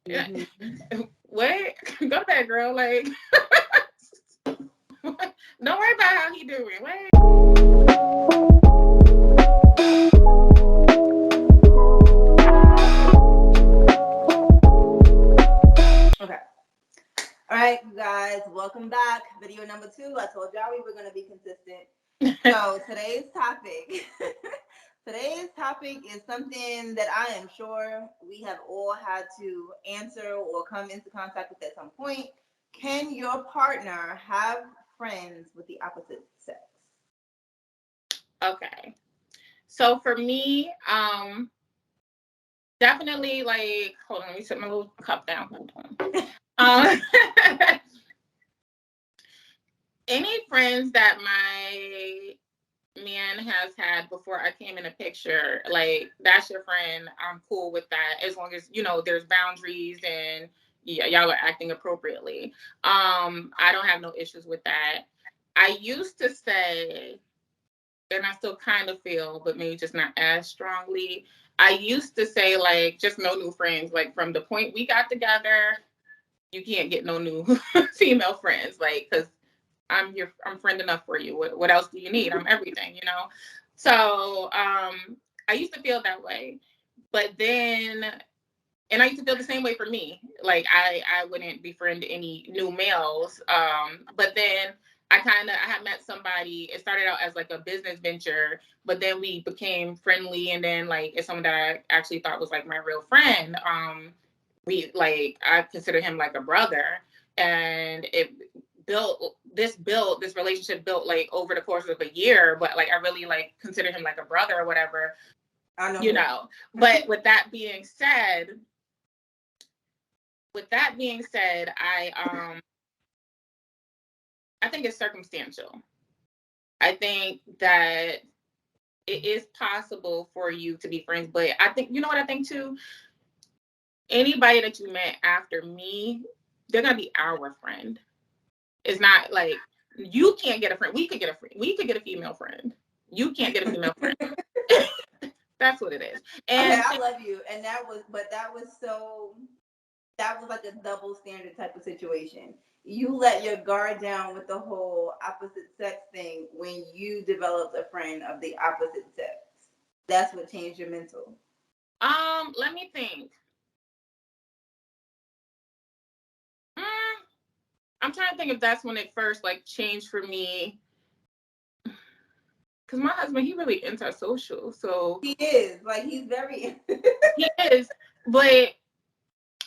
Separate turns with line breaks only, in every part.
Yeah.
Mm-hmm.
Wait, go to bed, girl. Like, don't worry about how he doing. Wait.
Okay. All right, you guys, welcome back. Video number 2. I told y'all we were going to be consistent. So today's topic, today's topic is something that I am sure we have all had to answer or come into contact with at some point. Can your partner have friends with the opposite sex?
Okay. So for me, definitely like, hold on, let me set my little cup down. Hold on. Um, any friends that my man has had before I came in the picture, like that's your friend. I'm cool with that as long as there's boundaries and yeah, y'all are acting appropriately. I don't have no issues with that. I used to say, and I still kind of feel, but maybe just not as strongly. I used to say like just no new friends. Like from the point we got together, you can't get no new female friends. Like because I'm friend enough for you. What else do you need? I'm everything, you know. So I used to feel that way, but then, and I used to feel the same way for me. Like I wouldn't befriend any new males. But then I had met somebody. It started out as like a business venture, but then we became friendly, and then like it's someone that I actually thought was like my real friend. I consider him like a brother, and this relationship built like over the course of a year, but like I really like consider him like a brother or whatever,
I know.
you know. But with that being said, I think it's circumstantial. I think that it is possible for you to be friends, but I think, you know what I think too, anybody that you met after me, they're gonna be our friend. It's not like you can't get a friend. We could get a female friend. You can't get a female friend. That's what it is.
Okay,
And
I love you. And that was like a double standard type of situation. You let your guard down with the whole opposite sex thing when you developed a friend of the opposite sex. That's what changed your mental.
let me think. Mm, I'm trying to think if that's when it first like changed for me. Because my husband, he really antisocial, so
He is like he's very.
he is. But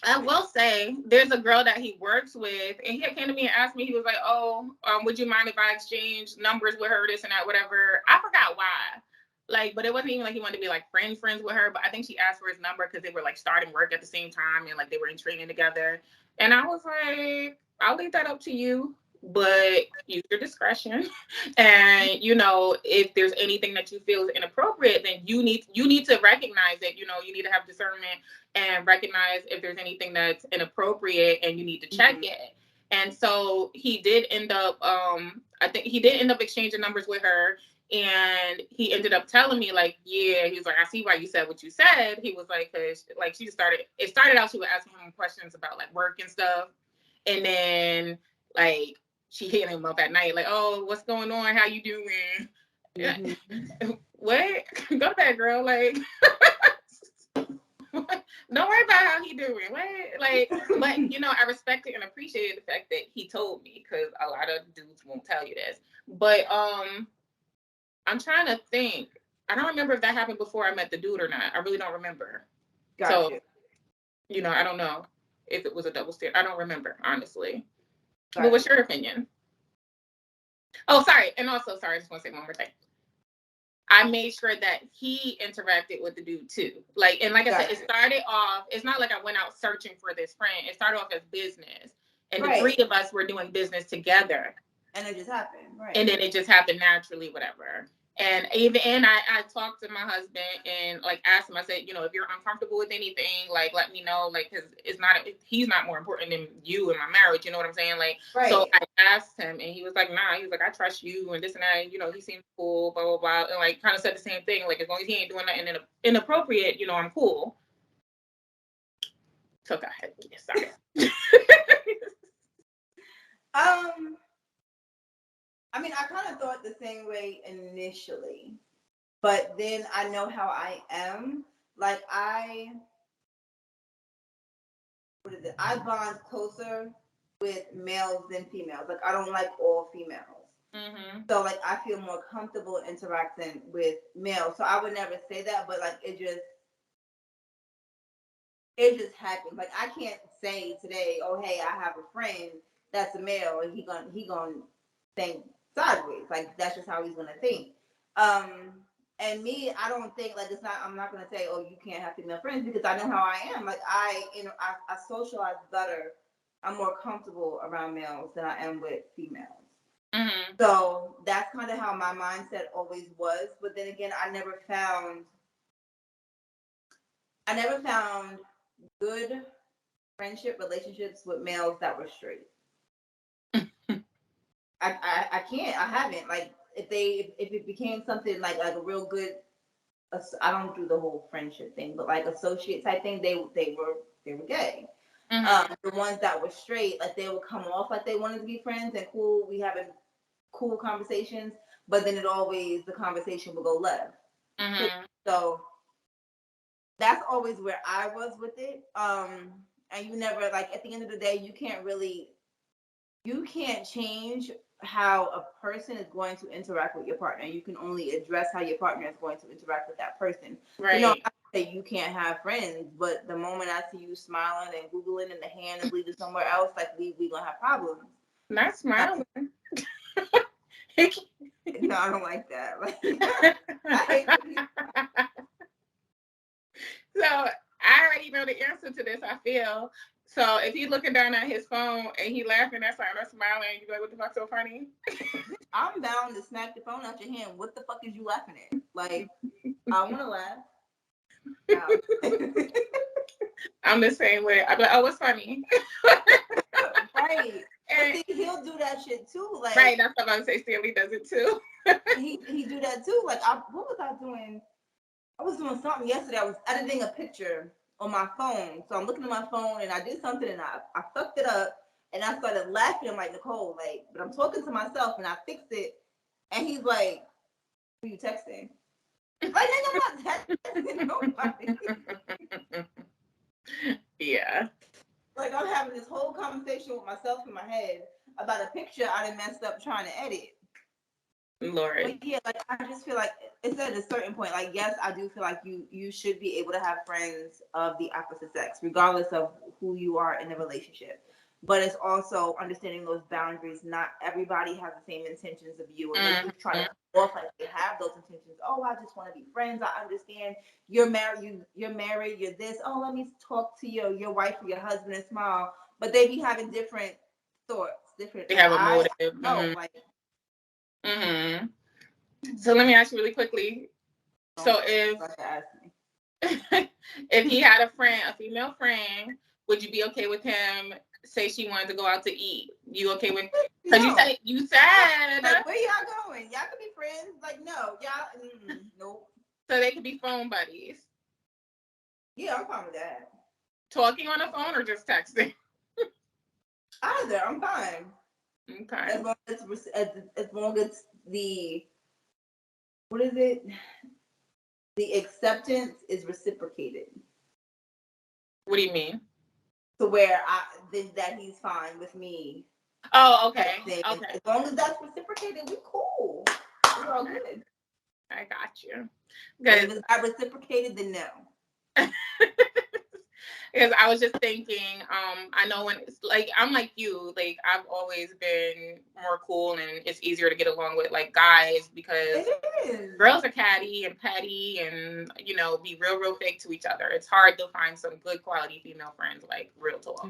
I will say, there's a girl that he works with, and he came to me and asked me. He was like, "Oh, would you mind if I exchange numbers with her, this and that, whatever?" I forgot why. Like, but it wasn't even like he wanted to be like friends with her. But I think she asked for his number because they were like starting work at the same time, and like they were in training together. And I was like, "I'll leave that up to you, but use your discretion." And if there's anything that you feel is inappropriate, then you need to recognize it. You need to have discernment and recognize if there's anything that's inappropriate, and you need to check it. And so he did end up I think he did end up exchanging numbers with her, and he ended up telling me like, yeah, he was like, I see why you said what you said. He was like, cause like it started out, she was asking him questions about like work and stuff, and then like she hit him up at night like, oh, what's going on, how you doing?
Mm-hmm.
What? Go to bed, girl. Like, don't worry about how he doing. What? Like, but I respected and appreciated the fact that he told me, because a lot of dudes won't tell you this. But I'm trying to think. I don't remember if that happened before I met the dude or not. I really don't remember. So,
Gotcha.
I don't know if it was a double standard. I don't remember, honestly. But
Gotcha.
what's your opinion? Oh, sorry. And also, sorry, I just want to say one more thing. I made sure that he interacted with the dude too. Like, and like I said, it
Gotcha.
started off, it's not like I went out searching for this friend. It started off as business. And the three
Right.
of us were doing business together.
And it just happened.
And
Right.
then it just happened naturally, whatever. And I talked to my husband and like asked him, I said, if you're uncomfortable with anything, like let me know, like, because he's not more important than you in my marriage, you know what I'm saying? Like, so
Right.
I asked him, and he was like, nah, he was like, I trust you and this and that, he seems cool, blah blah blah, and like kind of said the same thing, like as long as he ain't doing nothing inappropriate, I'm cool. So go ahead. Yeah, sorry.
I mean, I kind of thought the same way initially, but then I know how I am. Like what is it? I bond closer with males than females. Like I don't like all females.
Mm-hmm.
So like I feel more comfortable interacting with males. So I would never say that, but like it just happens. Like I can't say today, oh hey, I have a friend that's a male and he gonna think sideways. Like that's just how he's gonna think. And me, I don't think like it's not. I'm not gonna say, oh, you can't have female friends because I know how I am. Like I socialize better. I'm more comfortable around males than I am with females.
Mm-hmm.
So that's kind of how my mindset always was. But then again, I never found good friendship relationships with males that were straight. I can't. I haven't. Like if it became something like a real good, I don't do the whole friendship thing, but like associate type thing, they were gay.
Mm-hmm.
The ones that were straight, like they would come off like they wanted to be friends and cool. We having cool conversations, but then the conversation would go left.
Mm-hmm.
So that's always where I was with it. And you never like at the end of the day, you can't change how a person is going to interact with your partner. You can only address how your partner is going to interact with that person.
Right.
So, I say you can't have friends, but the moment I see you smiling and Googling and the hand is leading somewhere else, like we gonna have problems.
Not smiling.
No, I don't like that. Like, I hate
So I already know the answer to this, I feel. So if he's looking down at his phone and he laughing at something or smiling, you like, what the fuck's so funny?
I'm bound to smack the phone out your hand. What the fuck is you laughing at? Like, I want to laugh. No.
I'm the same way. I'm like, oh, what's funny?
Right. And see, he'll do that shit too. Like,
right, that's what I'm gonna say. Stanley does it too.
he do that too. Like, what was I doing? I was doing something yesterday. I was editing a picture on my phone. So I'm looking at my phone and I did something and I fucked it up and I started laughing. I'm like, Nicole, like, but I'm talking to myself and I fixed it. And he's like, who you texting? Like, nigga, I'm not texting nobody.
Yeah.
Like, I'm having this whole conversation with myself in my head about a picture I done messed up trying to edit.
Lord.
But yeah, like I just feel like it's at a certain point. Like, yes, I do feel like you should be able to have friends of the opposite sex, regardless of who you are in the relationship. But it's also understanding those boundaries. Not everybody has the same intentions of you, and they do try to off like they have those intentions. Oh, I just want to be friends. I understand you're married. You're married. You're this. Oh, let me talk to your wife or your husband and smile. But they be having different thoughts. Different.
They have a motive.
No, like.
Mm-hmm. So let me ask you really quickly. So if he had a female friend, would you be okay with him? Say she wanted to go out to eat. You okay with? Because you said.
Like, where y'all going? Y'all could be friends. Like, no, y'all. Nope.
So they could be phone buddies.
Yeah, I'm fine with that.
Talking on the phone or just texting?
Either, I'm fine.
Okay.
As long as the what is it? The acceptance is reciprocated.
What do you mean?
To where that he's fine with me.
Oh, okay. Okay.
As long as that's reciprocated, we cool. We're all good.
I got you.
If it's not reciprocated, then no.
Because I was just thinking, I know when it's like I'm like you, like I've always been more cool and it's easier to get along with like guys because girls are catty and petty and be real fake to each other. It's hard to find some good quality female friends, like real talk.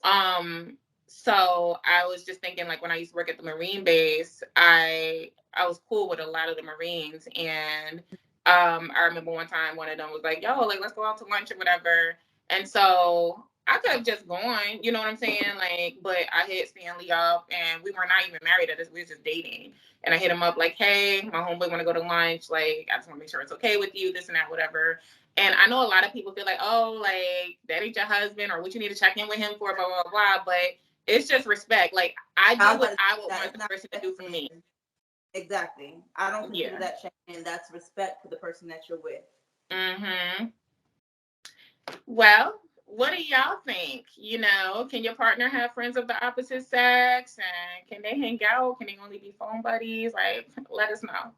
Mm-hmm. So I was just thinking, like when I used to work at the Marine base, I was cool with a lot of the Marines, and I remember one time one of them was like, "Yo, like let's go out to lunch or whatever." And so I could have just gone, you know what I'm saying? Like, but I hit Stanley up, and we were not even married at this. We were just dating. And I hit him up like, hey, my homeboy want to go to lunch. Like, I just want to make sure it's okay with you, this and that, whatever. And I know a lot of people feel like, oh, like, that ain't your husband, or what you need to check in with him for, blah, blah, blah. But it's just respect. Like, I do what I would want the person to do for me.
Exactly. I don't consider that check-in. That's respect for the person that you're with.
Mm-hmm. Well, what do y'all think? You know, can your partner have friends of the opposite sex? And can they hang out? Can they only be phone buddies? Like, let us know.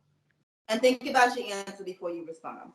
And think about your answer before you respond.